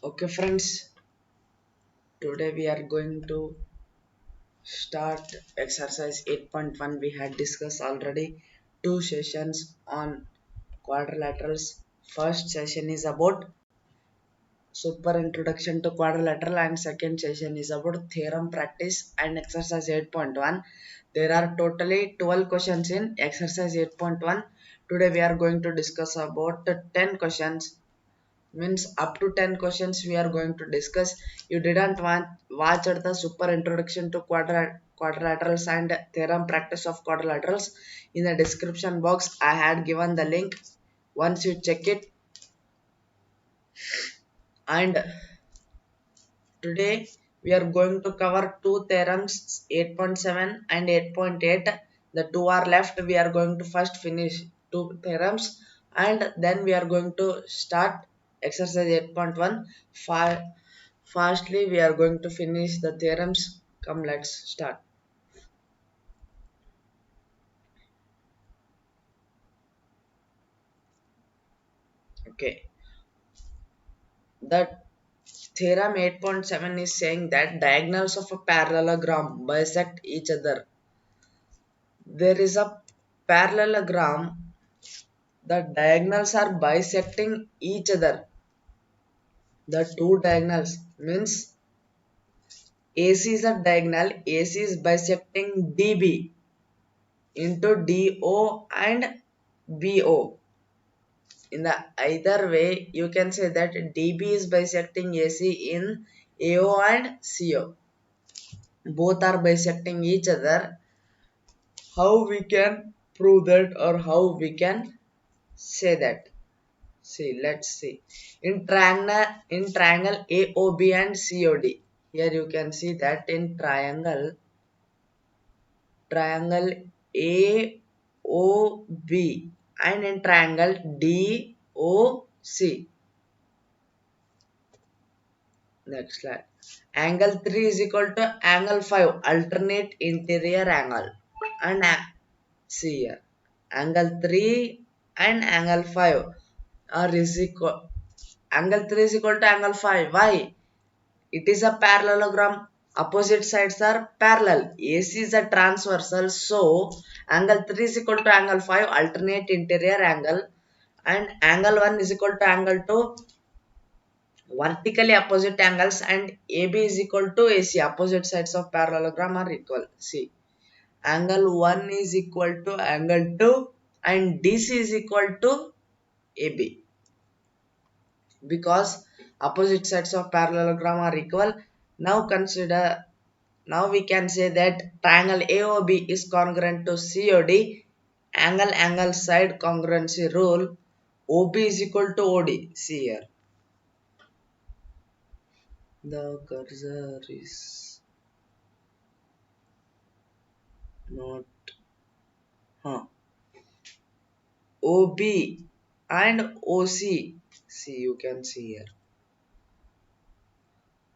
Okay, friends, today we are going to start exercise 8.1. We had discussed already two sessions on quadrilaterals. First session is about super introduction to quadrilateral, and second session is about theorem practice and exercise 8.1. There are totally 12 questions in exercise 8.1. Today we are going to discuss about 10 questions, means up to 10 questions we are going to discuss. You didn't want watch at the super introduction to quadrilaterals and theorem practice of quadrilaterals, in the description box I had given the link. Once you check it, and today we are going to cover two theorems, 8.7 and 8.8. The two are left. We are going to first finish two theorems, and then we are going to start exercise 8.1. Fastly we are going to finish the theorems. Come, let's start. Okay, the theorem 8.7 is saying that diagonals of a parallelogram bisect each other. There is a parallelogram, the diagonals are bisecting each other. The two diagonals means AC is a diagonal, AC is bisecting DB into DO and BO. In the either way, you can say that DB is bisecting AC in AO and CO. Both are bisecting each other. How we can prove that, or how we can say that? See, let's see. In triangle AOB and COD. Here you can see that in triangle AOB and in triangle DOC. Next slide. Angle 3 is equal to angle 5, alternate interior angle. And see here. Angle 3 and angle 5 are is equal. Angle 3 is equal to angle 5. Why? It is a parallelogram. Opposite sides are parallel. AC is a transversal. So, angle 3 is equal to angle 5, alternate interior angle. And angle 1 is equal to angle 2, vertically opposite angles. And AB is equal to AC. Opposite sides of parallelogram are equal. See, angle 1 is equal to angle 2 and DC is equal to AB. Because opposite sides of parallelogram are equal. Now we can say that triangle AOB is congruent to COD. Angle side congruency rule. OB is equal to OD. See here. The cursor is not. Huh. OB and OC. See, you can see here.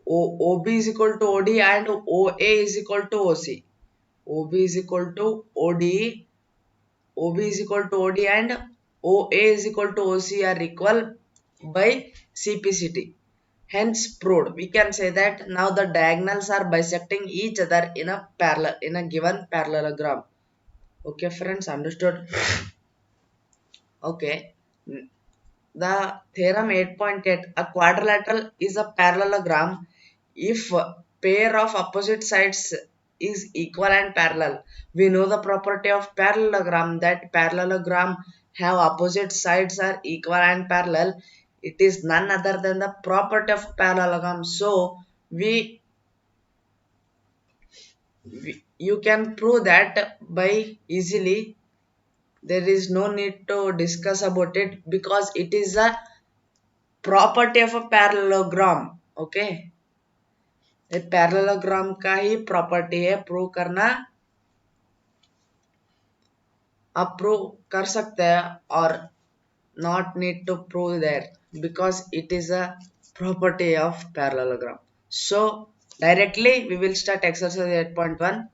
OB is equal to OD and OA is equal to OC. OB is equal to OD, OB is equal to OD and OA is equal to OC are equal by CPCT. Hence proved. We can say that now the diagonals are bisecting each other in a given parallelogram. Okay, friends, understood? Okay. The theorem 8.8, a quadrilateral is a parallelogram if pair of opposite sides is equal and parallel. We know the property of parallelogram, that parallelogram have opposite sides are equal and parallel. It is none other than the property of parallelogram. So you can prove that by easily. There is no need to discuss about it because it is a property of a parallelogram. Okay, ये parallelogram का ही property है, prove करना आप prove कर सकते हैं और not need to prove that because it is a property of parallelogram. So directly we will start exercise 8.1.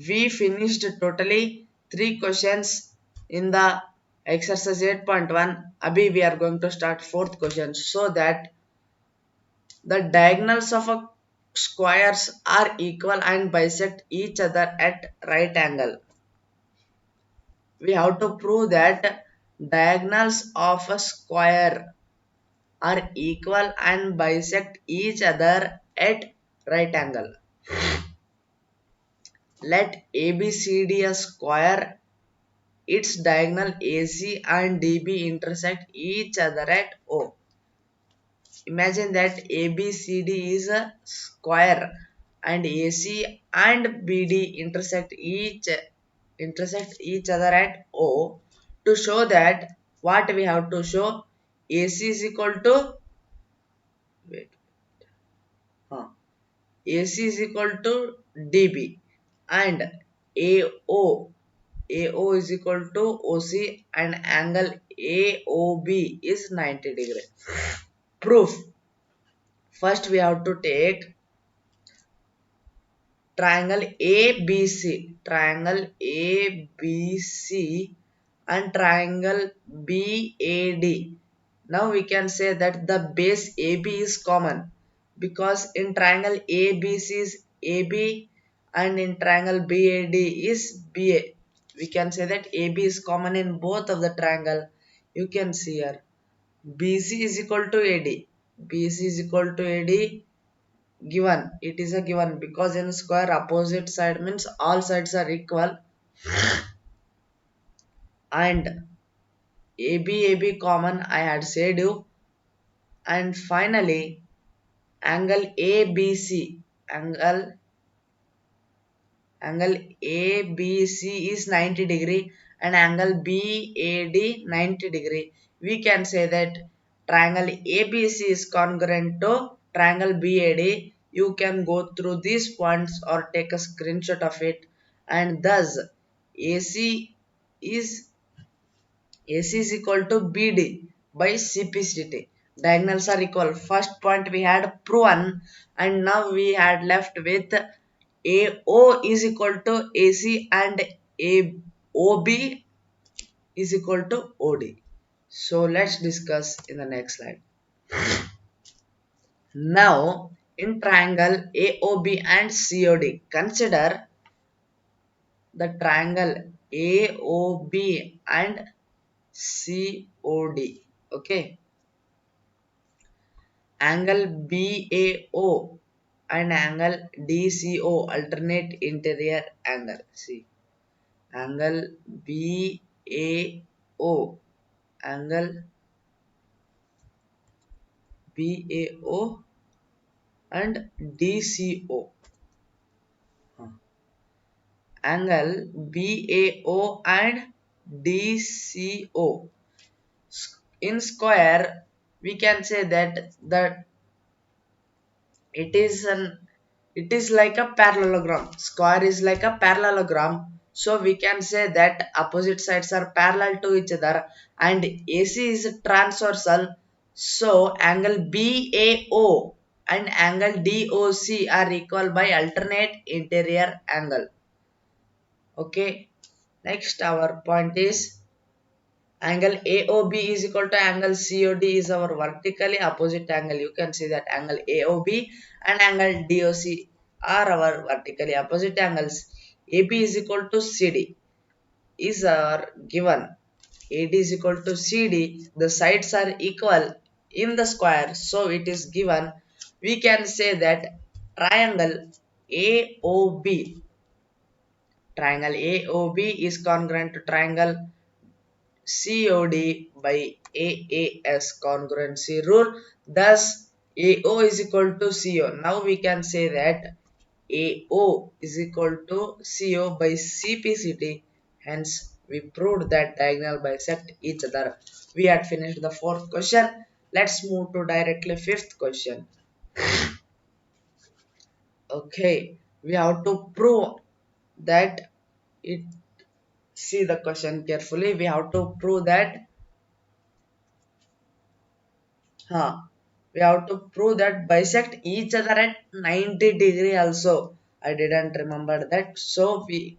We finished totally 3 questions in the Exercise 8.1. Abhi, we are going to start fourth question. So that the diagonals of a squares are equal and bisect each other at right angle. We have to prove that diagonals of a square are equal and bisect each other at right angle. Let ABCD a square, its diagonal AC and DB intersect each other at O. Imagine that ABCD is a square and AC and BD intersect each other at O. To show that, what we have to show, AC is equal to, wait, huh, AC is equal to DB and AO AO is equal to OC and angle AOB is 90 degree. Proof. First we have to take triangle ABC, triangle ABC and triangle BAD. Now we can say that the base AB is common because in triangle ABC is AB and in triangle BAD is BA. We can say that AB is common in both of the triangle. You can see here BC is equal to AD. BC is equal to AD given. It is a given because in square opposite side means all sides are equal and AB common I had said you. And finally angle ABC, angle ABC is 90 degree and angle BAD 90 degree. We can say that triangle ABC is congruent to triangle BAD. You can go through these points or take a screenshot of it, and thus AC is AC is equal to BD by CPCT. Diagonals are equal. First point we had proven, and now we had left with AO is equal to AC and AOB is equal to OD. So let's discuss in the next slide. Now in triangle AOB and COD, consider the triangle AOB and COD. Okay. Angle BAO and angle DCO alternate interior angle. See, angle BAO, angle BAO and DCO. Angle BAO and DCO. In square, we can say that it is an it is like a parallelogram. Square is like a parallelogram, so we can say that opposite sides are parallel to each other and AC is transversal, so angle BAO and angle DOC are equal by alternate interior angle. Okay, next our point is angle AOB is equal to angle COD is our vertically opposite angle. You can see that angle AOB and angle DOC are our vertically opposite angles. AB is equal to CD is our given. AD is equal to CD. The sides are equal in the square, so it is given. We can say that triangle AOB, triangle AOB is congruent to triangle COD by AAS congruency rule. Thus, AO is equal to CO. Now we can say that AO is equal to CO by CPCT. Hence, we proved that diagonal bisect each other. We had finished the fourth question. Let's move to directly fifth question. Okay, we have to prove that it. See the question carefully. We have to prove that we have to prove that bisect each other at 90 degree also. I didn't remember that. So we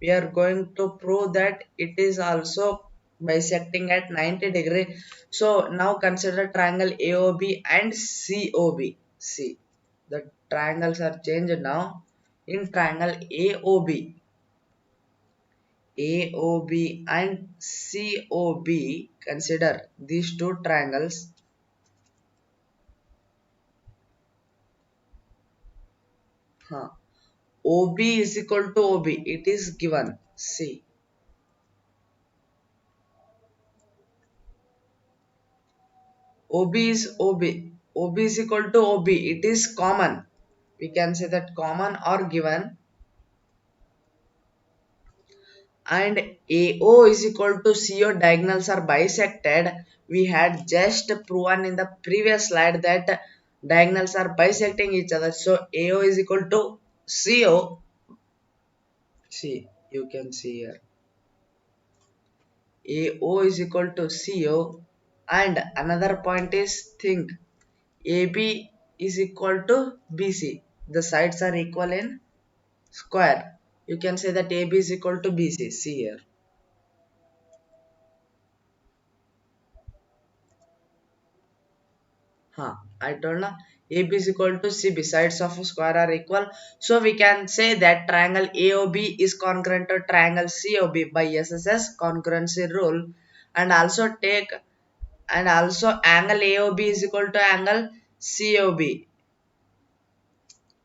are going to prove that it is also bisecting at 90 degree. So now consider triangle AOB and COB. See, the triangles are changed now. In triangle AOB and COB, consider these two triangles. Huh. OB is equal to OB. It is given. See, OB is OB. OB is equal to OB. It is common. We can say that common or given. And AO is equal to CO, diagonals are bisected. We had just proven in the previous slide that diagonals are bisecting each other. So AO is equal to CO. See, you can see here. AO is equal to CO. And another point is think AB is equal to BC. The sides are equal in square. You can say that AB is equal to BC. See here. I told na AB is equal to CB. Sides of a square are equal. So we can say that triangle AOB is congruent to triangle COB by SSS congruency rule. And also angle AOB is equal to angle COB.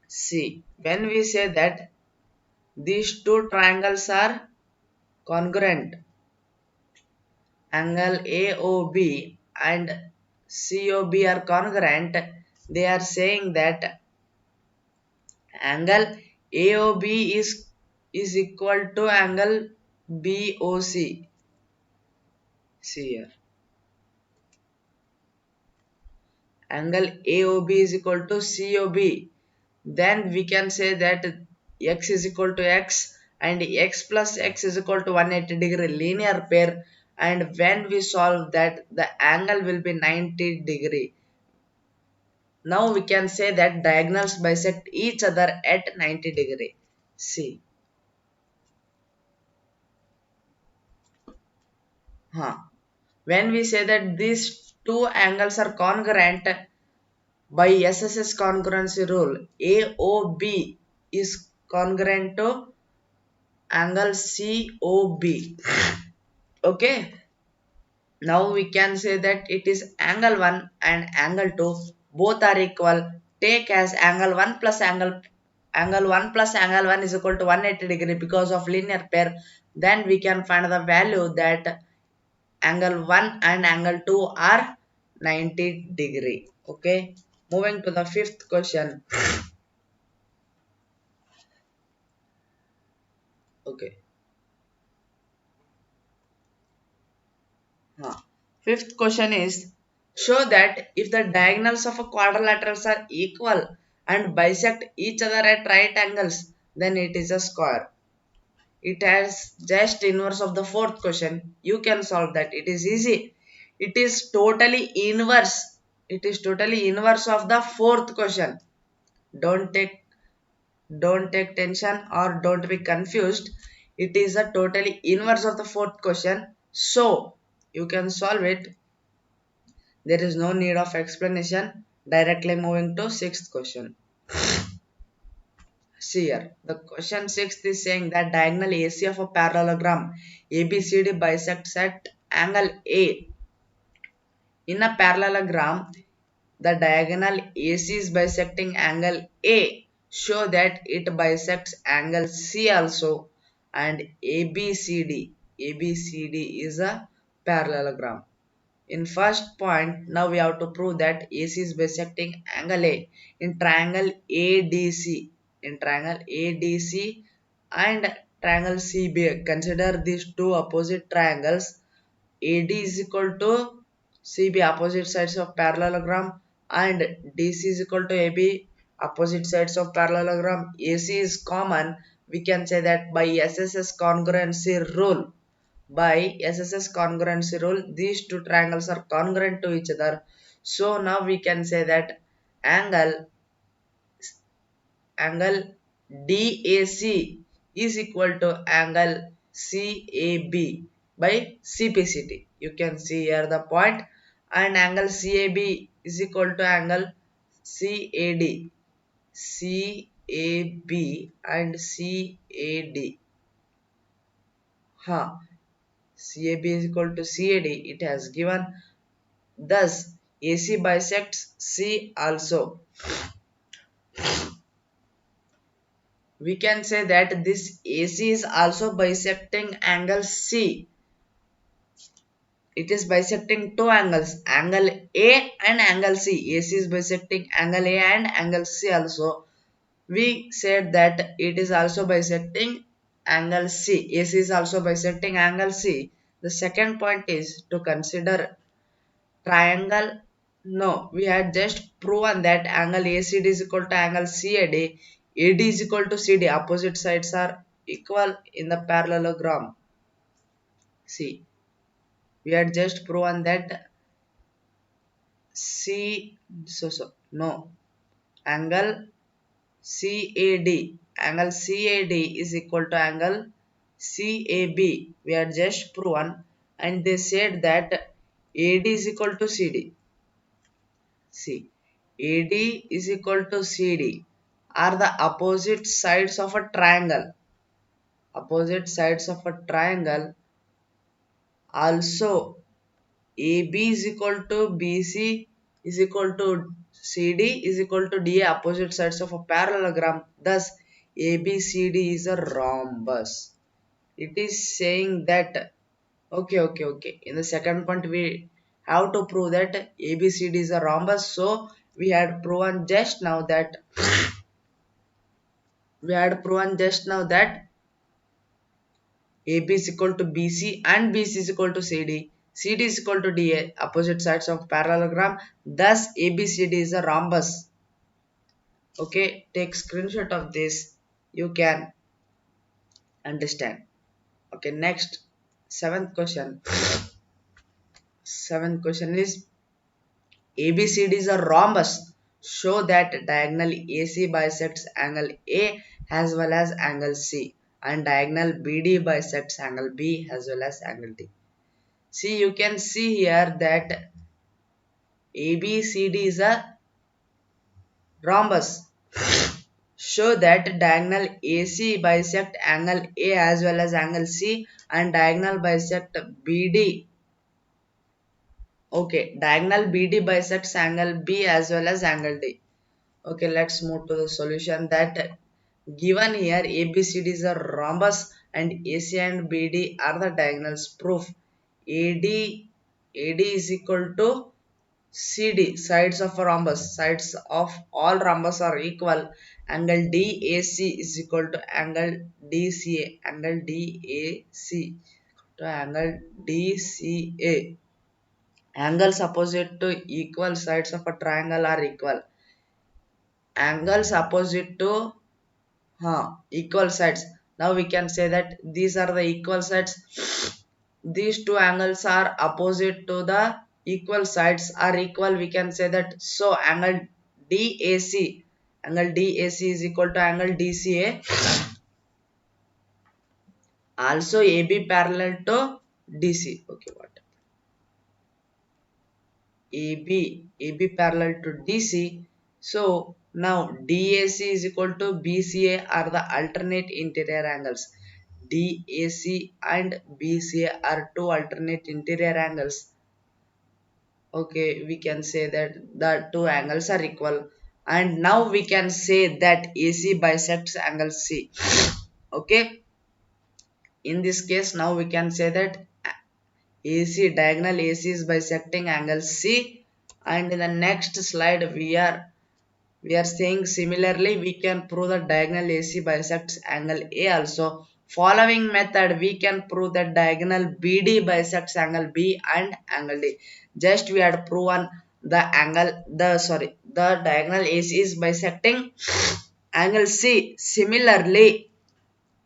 See, when we say that these two triangles are congruent, angle AOB and COB are congruent, they are saying that angle AOB is equal to angle BOC. See here. Angle AOB is equal to COB. Then we can say that x is equal to x and x plus x is equal to 180 degree linear pair. And when we solve that, the angle will be 90 degree. Now we can say that diagonals bisect each other at 90 degree. See. Huh. When we say that these two angles are congruent by SSS congruency rule, AOB is congruent to angle COB. Okay. Now we can say that it is angle 1 and angle 2 both are equal. Take as angle 1 plus angle 1 is equal to 180 degree because of linear pair. Then we can find the value that angle 1 and angle 2 are 90 degree. Okay, moving to the fifth question. Okay. Fifth question is show that if the diagonals of a quadrilaterals are equal and bisect each other at right angles, then it is a square. It has just inverse of the fourth question. You can solve that. It is easy. It is totally inverse. It is totally inverse of the fourth question. Don't take don't take tension or don't be confused. It is a totally inverse of the fourth question. So you can solve it. There is no need of explanation. Directly moving to sixth question. See here. The question sixth is saying that diagonal AC of a parallelogram ABCD bisects at angle A. In a parallelogram, the diagonal AC is bisecting angle A. Show that it bisects angle C also, and ABCD is a parallelogram. In first point, now we have to prove that AC is bisecting angle A in triangle ADC. In triangle ADC and triangle CBA. Consider these two opposite triangles. AD is equal to CB, opposite sides of parallelogram, and DC is equal to AB, opposite sides of parallelogram. AC is common. We can say that by SSS congruency rule. By SSS congruency rule, these two triangles are congruent to each other. So now we can say that angle angle DAC is equal to angle CAB. by CPCT. You can see here the point, and angle CAB is equal to angle CAD. CAB and CAD. Huh. CAB is equal to CAD. It has given. Thus, AC bisects C also. We can say that this AC is also bisecting angle C. It is bisecting two angles, angle A and angle C. AC is bisecting angle A and angle C also. We said that it is also bisecting angle C. AC is also bisecting angle C. The second point is to consider triangle. No, we had just proven that angle ACD is equal to angle CAD. AD is equal to CD. Opposite sides are equal in the parallelogram. See, we had just proven that no, angle CAD is equal to angle CAB. We had just proven, and they said that AD is equal to CD. See, AD is equal to CD are the opposite sides of a triangle. Opposite sides of a triangle. Also, AB is equal to BC is equal to CD is equal to DA, opposite sides of a parallelogram. Thus, ABCD is a rhombus. It is saying that, okay. In the second point, we have to prove that ABCD is a rhombus. So, we had proven just now that AB is equal to BC and BC is equal to CD. CD is equal to DA, opposite sides of parallelogram. Thus, ABCD is a rhombus. Okay, take screenshot of this. You can understand. Okay, next, seventh question. Seventh question is ABCD is a rhombus. Show that diagonal AC bisects angle A as well as angle C, and diagonal BD bisects angle B as well as angle D. See, you can see here that ABCD is a rhombus. Show that diagonal AC bisect angle A as well as angle C, and diagonal bisect BD. Okay, diagonal BD bisects angle B as well as angle D. Okay, let's move to the solution. That given here ABCD is a rhombus and AC and BD are the diagonals. Proof: AD is equal to CD, sides of a rhombus. Sides of all rhombus are equal. Angle DAC is equal to angle DCA. Angle DAC to angle DCA. Angles opposite to equal sides of a triangle are equal. Angles opposite to equal sides. Now we can say that these are the equal sides. These two angles are opposite to the equal sides are equal. We can say that. So angle DAC is equal to angle DCA. Also AB parallel to DC. Okay, what? AB parallel to DC. So now DAC is equal to BCA are the alternate interior angles. DAC and BCA are two alternate interior angles. Okay, we can say that the two angles are equal. And now we can say that AC bisects angle C. Okay, in this case, now we can say that diagonal AC is bisecting angle C. And in the next slide, we are saying similarly we can prove that diagonal AC bisects angle A also. Following method we can prove that diagonal BD bisects angle B and angle D. Just we had proven the diagonal AC is bisecting angle C. Similarly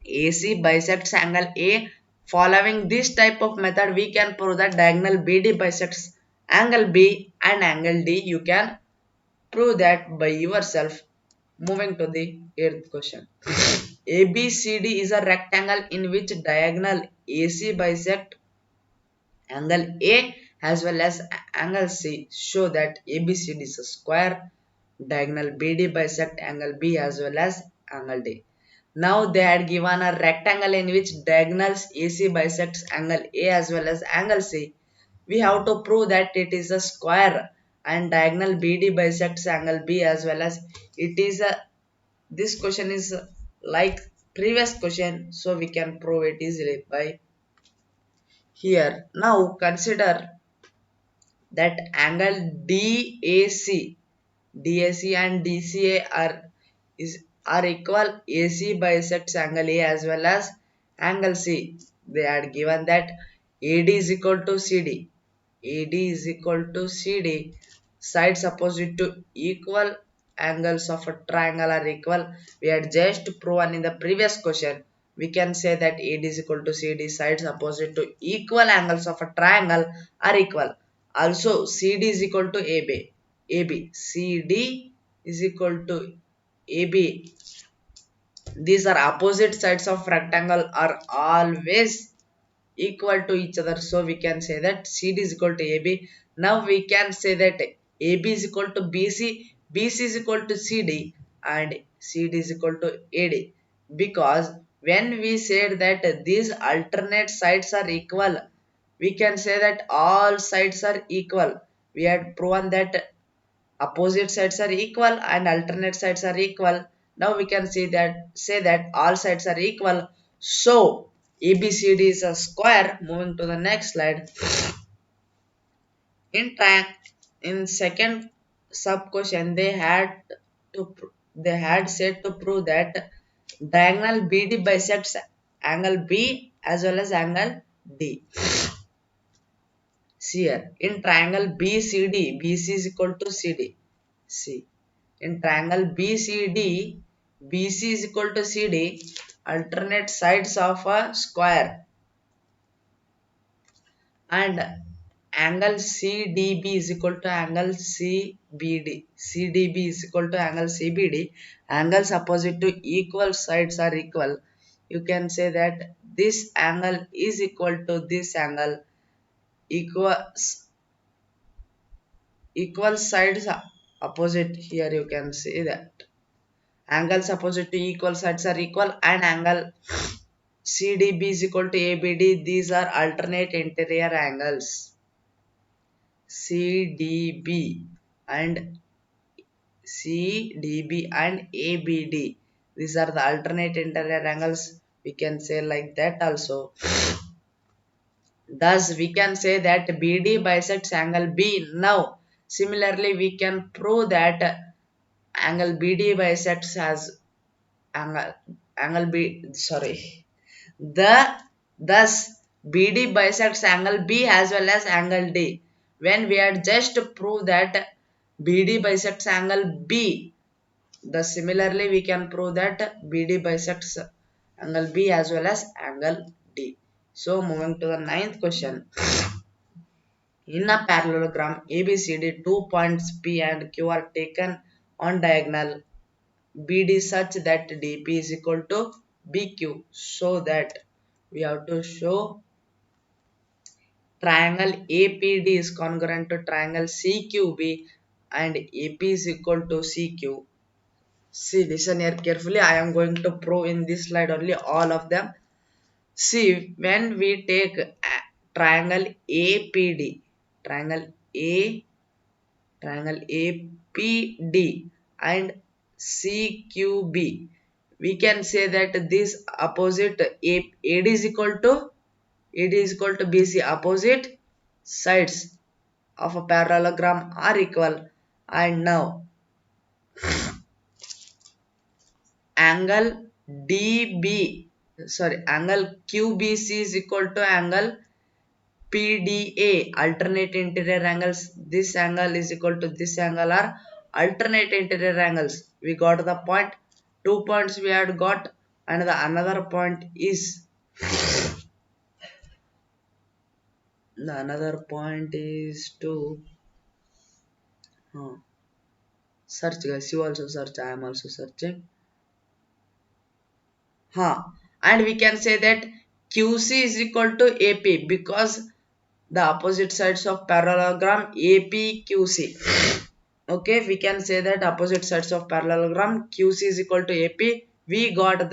AC bisects angle A. Following this type of method we can prove that diagonal BD bisects angle B and angle D. You can prove that by yourself. Moving to the 8th question. ABCD is a rectangle in which diagonal AC bisect Angle A as well as angle C show that ABCD is a square. Diagonal BD bisect angle B as well as angle D. Now they had given a rectangle in which diagonals AC bisects angle A as well as angle C. We have to prove that it is a square and diagonal BD bisects angle B as well as it is a. This question is like previous question, so we can prove it easily by here. Now consider that angle DAC and DCA are equal. AC bisects angle A as well as angle C. They are given that AD is equal to CD. AD is equal to CD. Sides opposite to equal angles of a triangle are equal. We had just proven in the previous question. We can say that AD is equal to CD. Sides opposite to equal angles of a triangle are equal. Also, CD is equal to AB. AB. CD is equal to AB. These are opposite sides of rectangle are always equal to each other. So we can say that CD is equal to AB. Now we can say that AB is equal to BC, BC is equal to CD, and CD is equal to AD. Because when we said that these alternate sides are equal, we can say that all sides are equal. We had proven that opposite sides are equal and alternate sides are equal. Now we can say that all sides are equal. So ABCD is a square. Moving to the next slide. In in second sub question they had said to prove that diagonal BD bisects angle B as well as angle D. See here, in triangle BCD, BC is equal to CD. See, in triangle BCD, BC is equal to CD, alternate sides of a square, and angle CDB is equal to angle CBD. CDB is equal to angle CBD. Angles opposite to equal sides are equal. You can say that this angle is equal to this angle. Equal sides are opposite. Here you can see that angles opposite to equal sides are equal, and angle CDB is equal to ABD. These are alternate interior angles. CDB and CDB and ABD. These are the alternate interior angles. We can say like that also. Thus, we can say that BD bisects angle B. Now, similarly, we can prove that angle BD bisects has angle angle B. Sorry, thus BD bisects angle B as well as angle D. When we had just proved that BD bisects angle B, thus similarly we can prove that BD bisects angle B as well as angle D. So moving to the ninth question. In a parallelogram ABCD, 2 points P and Q are taken on diagonal BD such that DP is equal to BQ. So that we have to show triangle APD is congruent to triangle CQB and AP is equal to CQ. See, listen here carefully. I am going to prove in this slide only all of them. See, when we take triangle APD, triangle A, triangle APD and CQB, we can say that this opposite AD is equal to BC. Opposite sides of a parallelogram are equal, and now angle angle QBC is equal to angle PDA, alternate interior angles. This angle is equal to this angle are alternate interior angles. We got the point. 2 points we had got, and the another point is to search, guys. You also search. I am also searching. And we can say that QC is equal to AP because the opposite sides of parallelogram APQC. Okay, we can say that opposite sides of parallelogram QC is equal to AP. We got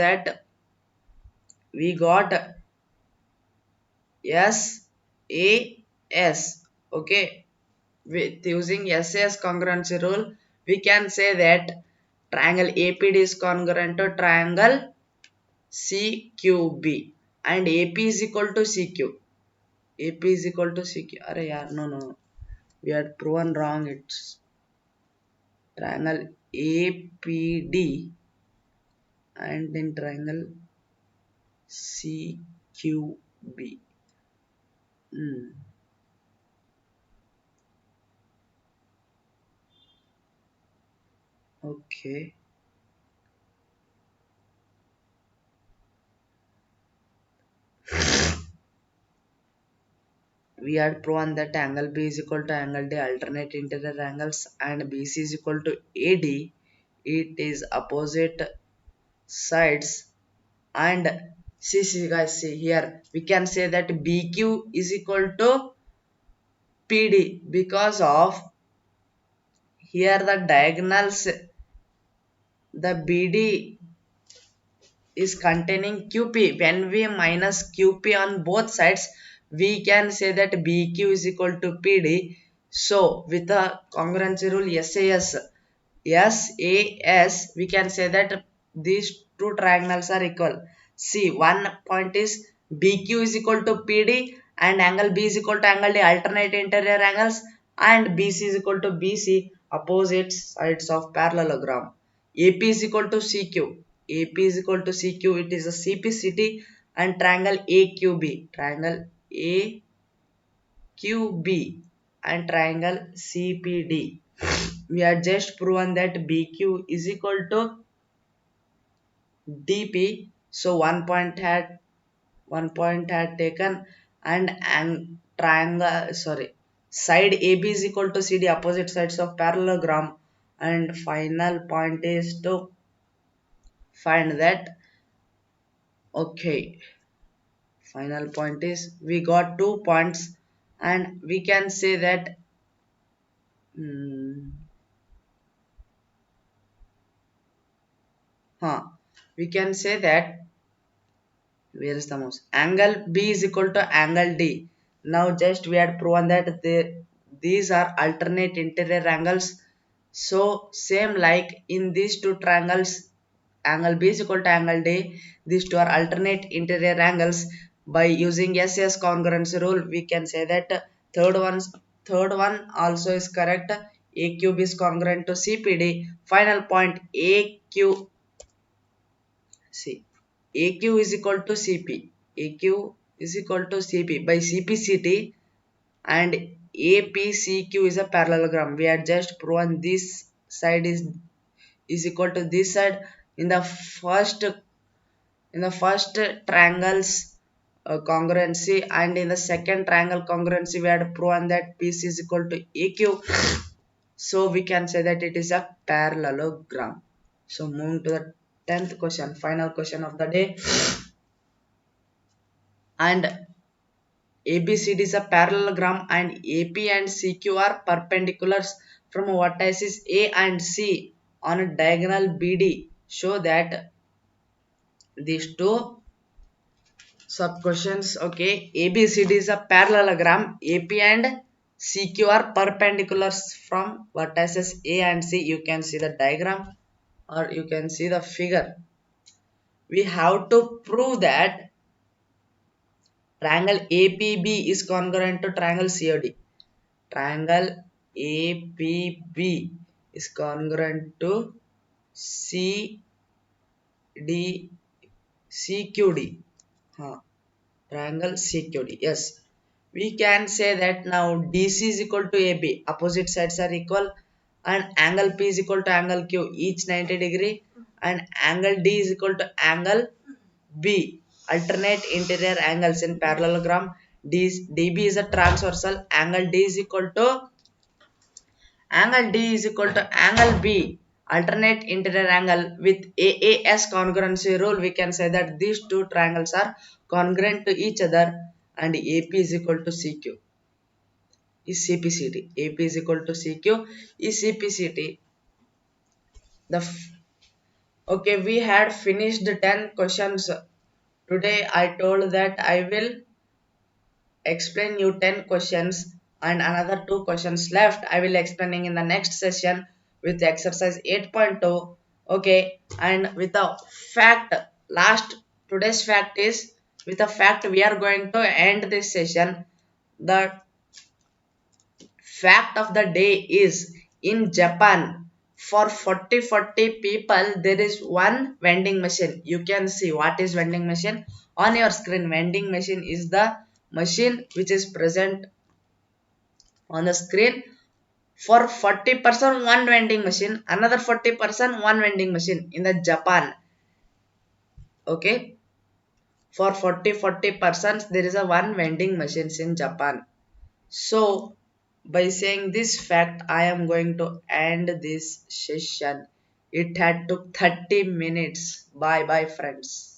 SAS. Okay, with using SAS congruency rule, we can say that triangle APD is congruent to triangle CQB and AP is equal to CQ. AP is equal to CQ. Arey yaar, no. We had proven wrong. It's triangle APD and then triangle CQB. Hmm. Okay. We had proven that angle B is equal to angle D, alternate interior angles, and BC is equal to AD. It is opposite sides. And see guys, see here, we can say that BQ is equal to PD because of here the diagonals, the BD is containing QP. When we minus QP on both sides, we can say that BQ is equal to PD. So with the congruency rule SAS, we can say that these two triangles are equal. See, one point is BQ is equal to PD and angle B is equal to angle D, alternate interior angles, and BC is equal to BC, opposite sides of parallelogram. AP is equal to CQ. AP is equal to CQ. It is a CPCT and triangle AQB. Triangle AQB and triangle CPD. We have just proven that BQ is equal to DP. So one point had taken and triangle, sorry, side AB is equal to CD, opposite sides of parallelogram, and final point is to find that. Okay, final point is we got 2 points and we can say that hmm, huh, we can say that where is the mouse, angle B is equal to angle D. Now just we had proven that these are alternate interior angles. So same like in these two triangles, angle B is equal to angle D, these two are alternate interior angles. By using SS congruency rule, we can say that third one third one also is correct. AQ is congruent to CPD. Final point, AQ, see, AQ is equal to CP. AQ is equal to CP by CPCT, and APCQ is a parallelogram. We had just proven this side is equal to this side in the first triangles congruency, and in the second triangle congruency we had proven that PC is equal to AQ. So we can say that it is a parallelogram. So moving to the 10th question, final question of the day. And ABCD is a parallelogram and AP and CQ are perpendiculars from vertices A and C on a diagonal BD. Show that these two sub questions. Okay, ABCD is a parallelogram, AP and CQ are perpendiculars from vertices A and C. You can see the diagram or you can see the figure. We have to prove that triangle APB is congruent to triangle COD. Triangle APB is congruent to CQD. Huh. Triangle CQD. Yes. We can say that now DC is equal to AB. Opposite sides are equal. And angle P is equal to angle Q. Each 90 degree. And angle D is equal to angle B. Alternate interior angles in parallelogram. DB is a transversal. Angle D is equal to angle D is equal to angle B, alternate interior angle. With AAS congruency rule, we can say that these two triangles are congruent to each other and AP is equal to CQ. is CPCT. AP is equal to CQ is CPCT. The okay, we had finished the 10 questions. Today I told that I will explain you 10 questions and another 2 questions left. I will explaining in the next session with exercise 8.2. Okay, and with the fact, last today's fact is, with the fact we are going to end this session. The fact of the day is, in Japan, for 40 people there is one vending machine. You can see what is vending machine on your screen. Vending machine is the machine which is present on the screen. For 40% one vending machine, another 40% one vending machine in the Japan. Okay, for 40% there is a one vending machines in Japan. So by saying this fact, I am going to end this session. It had took 30 minutes. Bye bye friends.